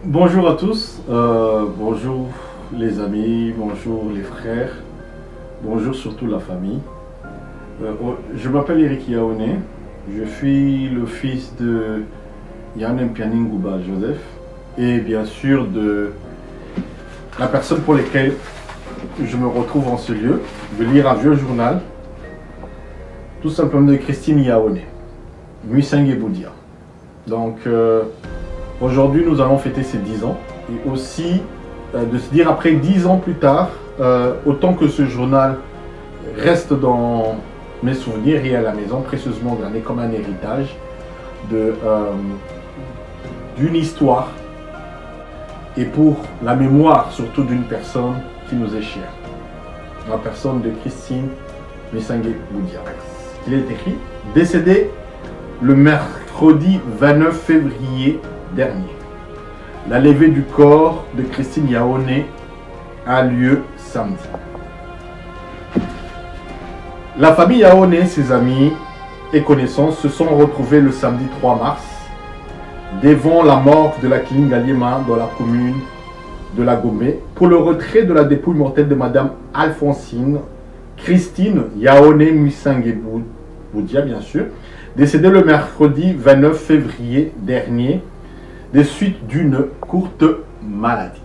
Bonjour à tous, bonjour les amis, bonjour les frères, bonjour surtout la famille. Je m'appelle Eric Yaoné, je suis le fils de Yann Mpianingouba Joseph et bien sûr de la personne pour laquelle je me retrouve en ce lieu, de lire un vieux journal, tout simplement de Christine Yaoné, Muisenge Boudia. Donc aujourd'hui nous allons fêter ses 10 ans et aussi de se dire après 10 ans plus tard, autant que ce journal reste dans mes souvenirs et à la maison, précieusement gardé comme un héritage d'une histoire et pour la mémoire surtout d'une personne qui nous est chère, la personne de Christine Muisenge Boudia. Il est écrit « Décédé le mercredi 29 février dernier. La levée du corps de Christine Yaoné a lieu samedi. La famille Yaoné, ses amis et connaissances se sont retrouvés le samedi 3 mars devant la morgue de la clinique Ngaliema dans la commune de la Gombe pour le retrait de la dépouille mortelle de Madame Alphonsine Christine Yaoné Muisenge Boudia, bien sûr, décédée le mercredi 29 février dernier des suites d'une courte maladie.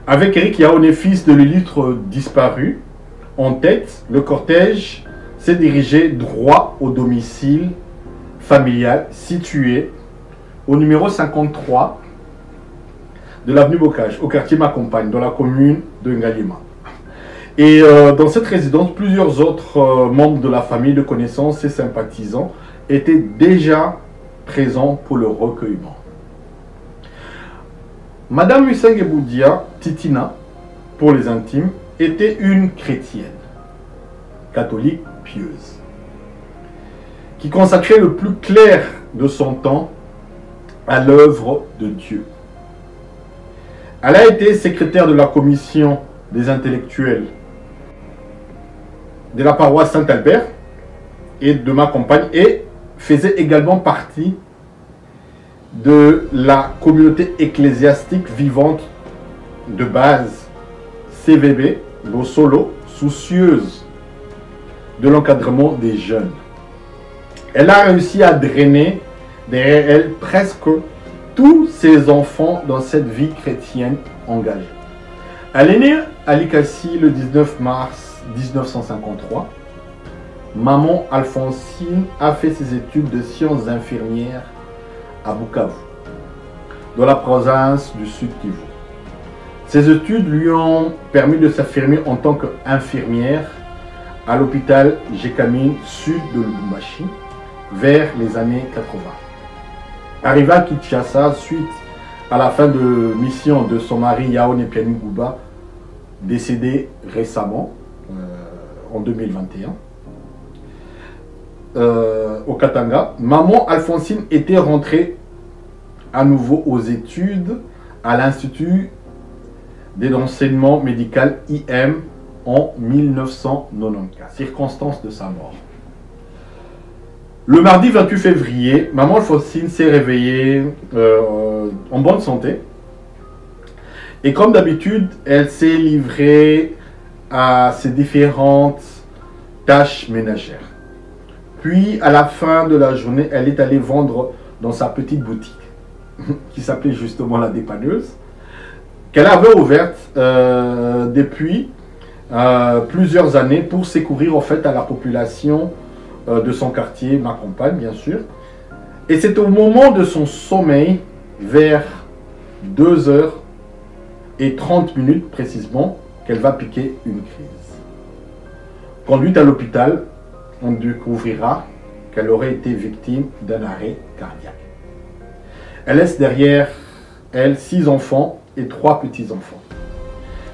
Avec Eric Yaoné, fils de l'illustre disparu, en tête, le cortège s'est dirigé droit au domicile familial situé au numéro 53 de l'avenue Bocage, au quartier Ma Compagne, dans la commune de Ngaliema. Et dans cette résidence, plusieurs autres membres de la famille de connaissances et sympathisants étaient déjà présents pour le recueillement. Madame Muisenge Boudia, Titina, pour les intimes, était une chrétienne, catholique pieuse, qui consacrait le plus clair de son temps à l'œuvre de Dieu. Elle a été secrétaire de la commission des intellectuels de la paroisse Saint-Albert et de Ma Compagne et faisait également partie de la communauté ecclésiastique vivante de base CVB, Bosolo, soucieuse de l'encadrement des jeunes. Elle a réussi à drainer derrière elle presque tous ses enfants dans cette vie chrétienne engagée. Elle est née à Likassi le 19 mars 1953. Maman Alphonsine a fait ses études de sciences infirmières à Bukavu, dans la province du Sud Kivu. Ses études lui ont permis de s'affirmer en tant qu'infirmière à l'hôpital Jekamine sud de Lubumbashi vers les années 80. Arrivée à Kinshasa suite à la fin de mission de son mari Yaoné Mpianingouba, décédé récemment en 2021, au Katanga, maman Alphonsine était rentrée à nouveau aux études à l'Institut d'enseignement médical IM en 1994, circonstance de sa mort. Le mardi 28 février, maman Alphonsine s'est réveillée en bonne santé et comme d'habitude, elle s'est livrée à ses différentes tâches ménagères. Puis, à la fin de la journée, elle est allée vendre dans sa petite boutique, qui s'appelait justement la dépanneuse, qu'elle avait ouverte depuis plusieurs années pour secourir en fait à la population de son quartier, Ma Compagne, bien sûr. Et c'est au moment de son sommeil, vers 2h30 précisément, qu'elle va piquer une crise. Conduite à l'hôpital, on découvrira qu'elle aurait été victime d'un arrêt cardiaque. Elle laisse derrière elle 6 enfants et 3 petits-enfants,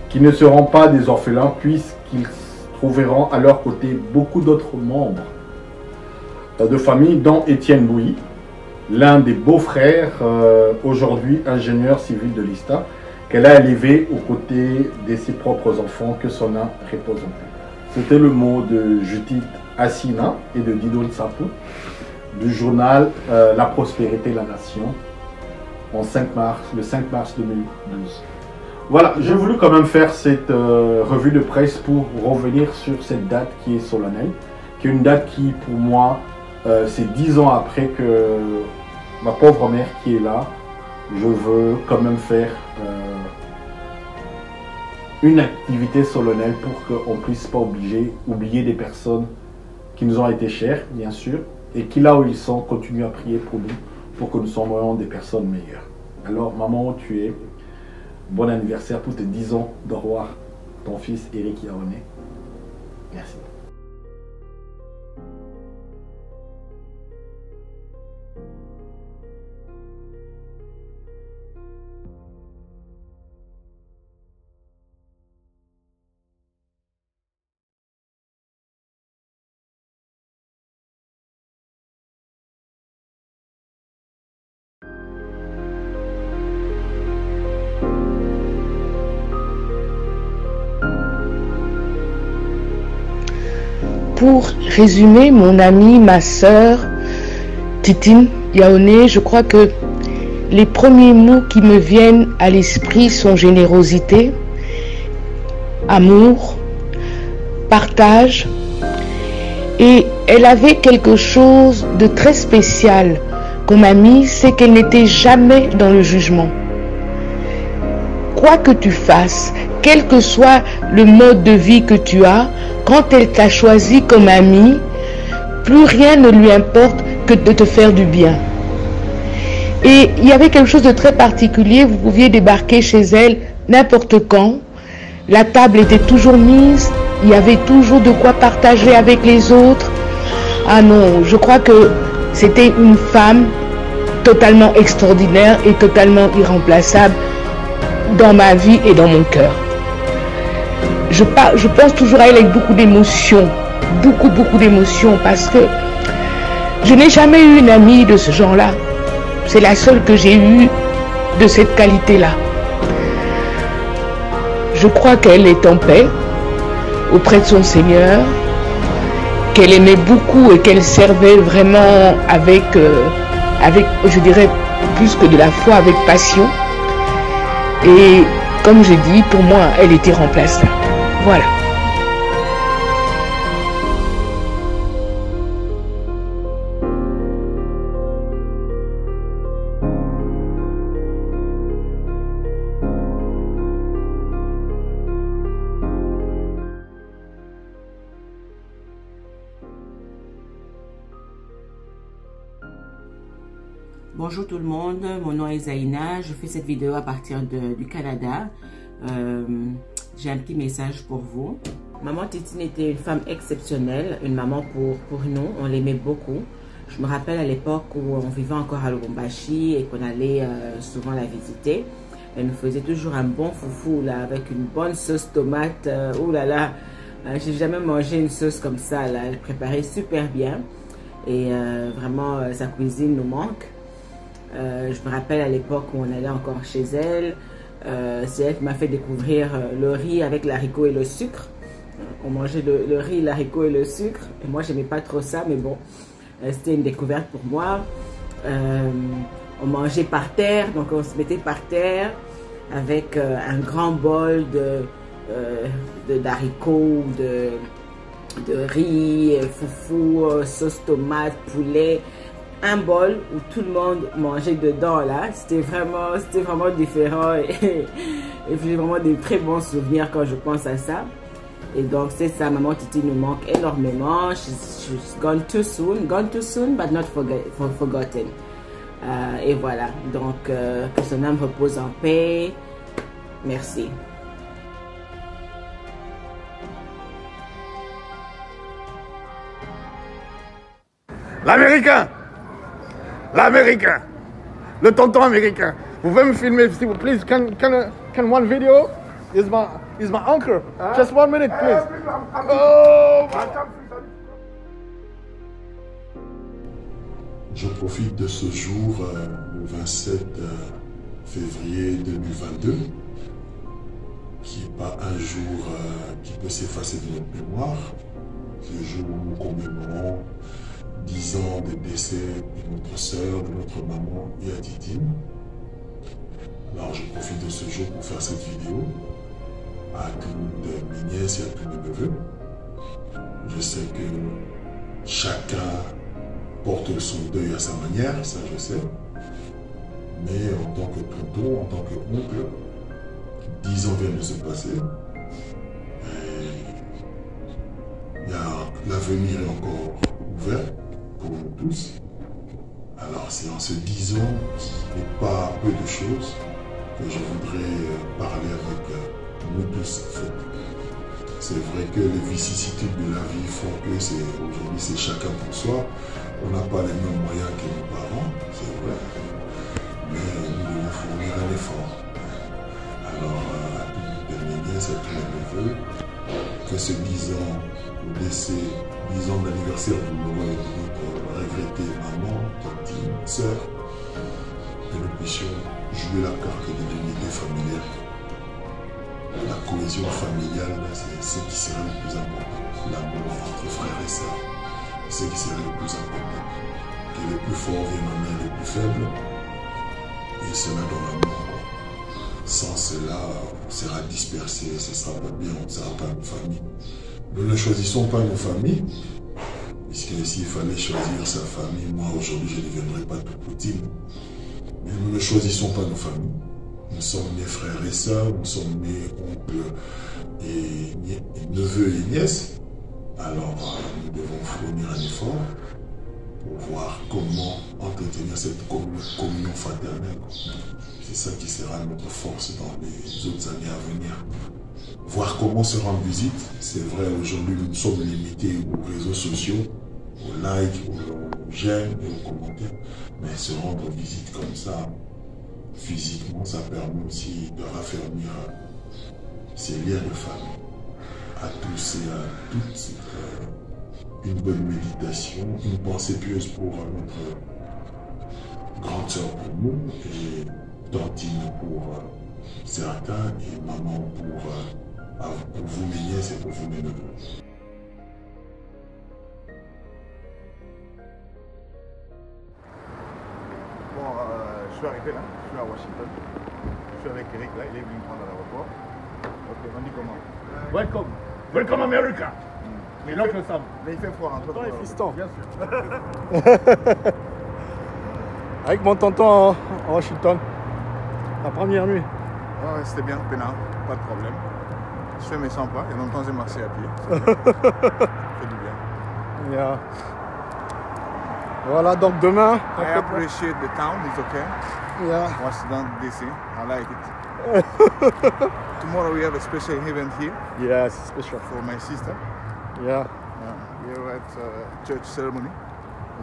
qui ne seront pas des orphelins puisqu'ils trouveront à leur côté beaucoup d'autres membres de famille, dont Étienne Bouilly, l'un des beaux-frères, aujourd'hui ingénieur civil de l'ISTA, qu'elle a élevé aux côtés de ses propres enfants, que son âme repose en paix. C'était le mot de Judith Assina et de Didon Sapou du journal La Prospérité, la Nation le 5 mars 2012. Voilà, j'ai voulu quand même faire cette revue de presse pour revenir sur cette date qui est solennelle, qui est une date qui, pour moi, c'est 10 ans après que ma pauvre mère qui est là, je veux quand même faire une activité solennelle pour qu'on ne puisse pas oublier des personnes qui nous ont été chères, bien sûr, et qui, là où ils sont, continuent à prier pour nous, pour que nous soyons des personnes meilleures. Alors, maman, où tu es, bon anniversaire pour tes 10 ans de revoir ton fils Eric Yaoné. Merci. Pour résumer, mon amie, ma sœur, Titine Yaoné, je crois que les premiers mots qui me viennent à l'esprit sont générosité, amour, partage. Et elle avait quelque chose de très spécial comme amie, c'est qu'elle n'était jamais dans le jugement. Quoi que tu fasses, quel que soit le mode de vie que tu as, quand elle t'a choisi comme amie, plus rien ne lui importe que de te faire du bien. Et il y avait quelque chose de très particulier, vous pouviez débarquer chez elle n'importe quand, la table était toujours mise, il y avait toujours de quoi partager avec les autres. Ah non, je crois que c'était une femme totalement extraordinaire et totalement irremplaçable dans ma vie et dans mon cœur. Je pense toujours à elle avec beaucoup d'émotion, beaucoup d'émotion, parce que je n'ai jamais eu une amie de ce genre-là. C'est la seule que j'ai eue de cette qualité-là. Je crois qu'elle est en paix auprès de son Seigneur, qu'elle aimait beaucoup et qu'elle servait vraiment avec, je dirais, plus que de la foi, avec passion. Et comme j'ai dit, pour moi, elle était remplaçable. Voilà. Bonjour tout le monde, mon nom est Zaina, je fais cette vidéo à partir du Canada. J'ai un petit message pour vous. Maman Titine était une femme exceptionnelle, une maman pour nous, on l'aimait beaucoup. Je me rappelle à l'époque où on vivait encore à Lubumbashi et qu'on allait souvent la visiter. Elle nous faisait toujours un bon foufou là, avec une bonne sauce tomate. Oh là là, j'ai jamais mangé une sauce comme ça là. Elle préparait super bien et vraiment sa cuisine nous manque. Je me rappelle à l'époque où on allait encore chez elle, c'est elle qui m'a fait découvrir le riz avec l'haricot et le sucre. On mangeait le riz, l'haricot et le sucre, et moi j'aimais pas trop ça, mais bon, c'était une découverte pour moi. On mangeait par terre, donc on se mettait par terre avec un grand bol d'haricots, de riz, foufou, sauce tomate, poulet. Un bol où tout le monde mangeait dedans là, c'était vraiment différent et j'ai vraiment des très bons souvenirs quand je pense à ça. Et donc c'est ça, maman Titi nous manque énormément. She's gone too soon but not forgotten. Et voilà, donc que son âme repose en paix. Merci. L'américain, le tonton américain. Vous pouvez me filmer, s'il vous plaît? Can one video? Is my uncle? Just 1 minute, please. Oh. Je profite de ce jour, le 27 février 2022, qui n'est pas un jour qui peut s'effacer de notre mémoire. C'est le jour où nous commémorons 10 ans de décès de notre sœur, de notre maman Titine. Alors je profite de ce jour pour faire cette vidéo à toutes mes nièces et à tous mes neveux. Je sais que chacun porte son deuil à sa manière, ça je sais. Mais en tant que tonton, en tant qu'oncle, 10 ans viennent de se passer. L'avenir est encore ouvert pour nous tous. Alors c'est en se disant qu'il n'est pas peu de choses que je voudrais parler avec nous tous. C'est vrai que les vicissitudes de la vie font que aujourd'hui c'est chacun pour soi. On n'a pas les mêmes moyens que nos parents, c'est vrai. Mais nous devons fournir un effort. Alors à toutes mes nièces, à tous mes neveux, que ce 10 ans au décès, 10 ans d'anniversaire douloureux de notre regrettée maman, tantine, sœur, que nous puissions jouer la carte de l'unité familiale. La cohésion familiale, c'est ce qui serait le plus important. L'amour entre frères et sœurs, c'est ce qui serait le plus important. Que les plus forts viennent en aide les plus faibles, et cela dans l'amour. Sans cela, on sera dispersé, ce ne sera pas bien, on ne sera pas une famille. Nous ne choisissons pas nos familles, puisque s'il fallait choisir sa famille, moi aujourd'hui je ne deviendrais pas tout Poutine. Mais nous ne choisissons pas nos familles. Nous sommes nés frères et sœurs, nous sommes nés oncles et neveux et nièces. Alors nous devons fournir un effort pour voir comment entretenir cette communion fraternelle. C'est ça qui sera notre force dans les autres années à venir. Voir comment se rendre visite. C'est vrai, aujourd'hui, nous sommes limités aux réseaux sociaux, aux likes, aux j'aime et aux commentaires. Mais se rendre visite comme ça, physiquement, ça permet aussi de raffermir ces liens de famille. À tous et à toutes, une bonne méditation, une pensée pieuse pour notre grande sœur pour nous, et tantine pour certains, et maman pour vous mes nièces et pour vous mes neveux. Bon, je suis arrivé là, je suis à Washington. Je suis avec Eric là, il est venu me prendre à l'aéroport. Ok, on dit comment? Welcome. Welcome America. Mais l'oncle Sam. Mais il fait froid entre toi. Fiston. Bien sûr. Avec mon tonton à Washington. La première nuit. Ouais, c'était bien, peinard, pas de problème. Je fais mes 100 pas, il y a longtemps j'ai marché à pied. Ça fait du bien. Yeah. Voilà, donc demain. I appreciate the town, it's okay. Yeah. Washington DC, I like it. Tomorrow we have a special event here Yes, special. for my sister. Yeah. We are at church ceremony.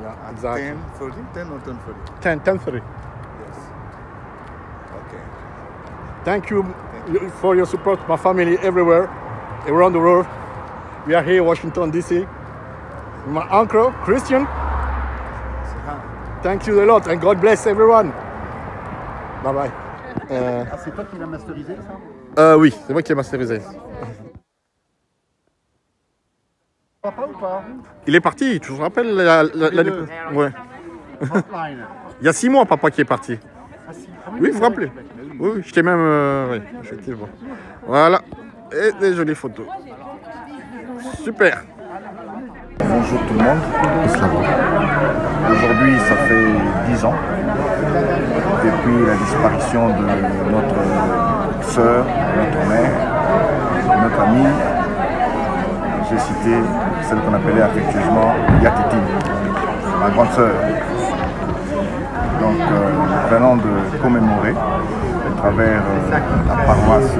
Yeah, At exactly. 10:30, 10 or 10:30? 10:30. Yes. Okay. Thank you for your support, my family everywhere, around the world. We are here in Washington, D.C. My uncle, Christian. Say hi. Thank you a lot and God bless everyone. Bye bye. Ah, c'est toi qui l'as masterisé, ça? Oui, c'est moi qui ai masterisé. Papa ou pas? Il est parti, tu te rappelles ouais. Frontline. Il y a 6 mois, papa qui est parti. Ah, si. Ah Oui, vous vous rappelez? Oui, j'étais même... oui, effectivement. Voilà. Et des jolies photos. Super. Bonjour tout le monde. Aujourd'hui, ça fait 10 ans depuis la disparition de notre sœur, notre mère, notre amie. J'ai cité celle qu'on appelait affectueusement Yatiti, ma grande sœur. Donc, nous venons de commémorer à travers la paroisse,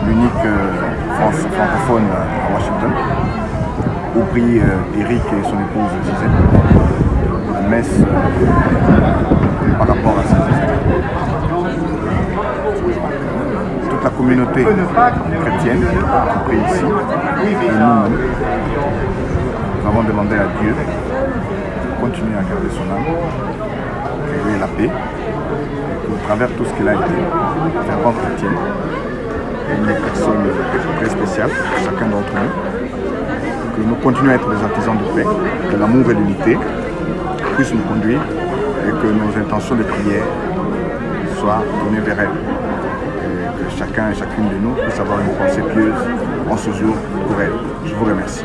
l'unique francophone à Washington, où prie Eric et son épouse Gisèle, la messe par rapport à cette toute la communauté chrétienne qui prie ici, et nous-mêmes, nous avons demandé à Dieu de continuer à garder son âme, de lui la paix, et au travers tout ce qu'il a été, fervent chrétien, une personne très spéciale, chacun d'entre nous, que nous continuons à être des artisans de paix, que l'amour et l'unité puissent nous conduire et que nos intentions de prière soit tournée vers elle. Et que chacun et chacune de nous puisse avoir une pensée pieuse en ce jour pour elle. Je vous remercie.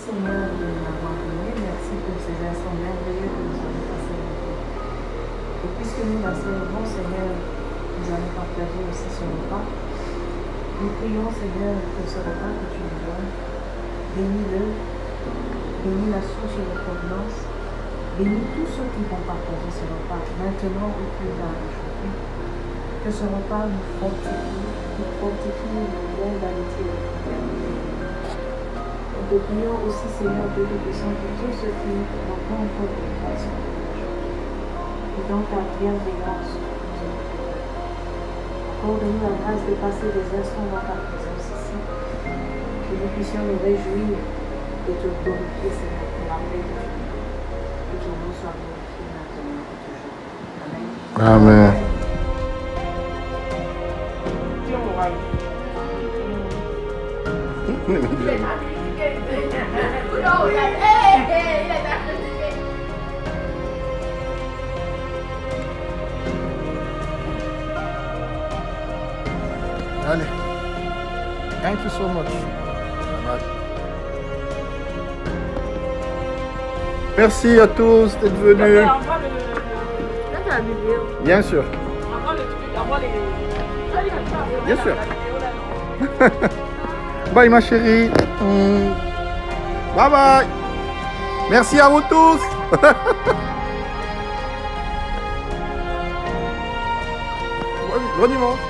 Seigneur, de m'avoir donné, merci pour ces instants merveilleux que nous avons passés avec vous. Et puisque nous la servons, Seigneur, nous allons partager aussi ce repas. Nous prions, Seigneur, pour ce repas que tu nous donnes. Bénis-le, bénis la source de provenance, bénis tous ceux qui vont partager ce repas, maintenant ou plus tard aujourd'hui. Que ce repas nous fortifie le lien d'amitié et de fraternité. Nous te prions aussi, Seigneur Dieu Tout-Puissant, pour tous ceux qui n'ont pas encore de grâce aujourd'hui. Et dans ta bienveillance, nous allons prier. Accorde-nous la grâce de passer des instants dans ta présence ici, que nous puissions nous réjouir de te glorifier, Seigneur, pour la paix de Dieu. Que ton nom soit glorifié maintenant et toujours. Amen. Amen. Allez. Thank you so much. Merci à tous d'être venus. Bien sûr. Bien sûr. Bye ma chérie. Bye bye. Merci à vous tous. Bon dimanche.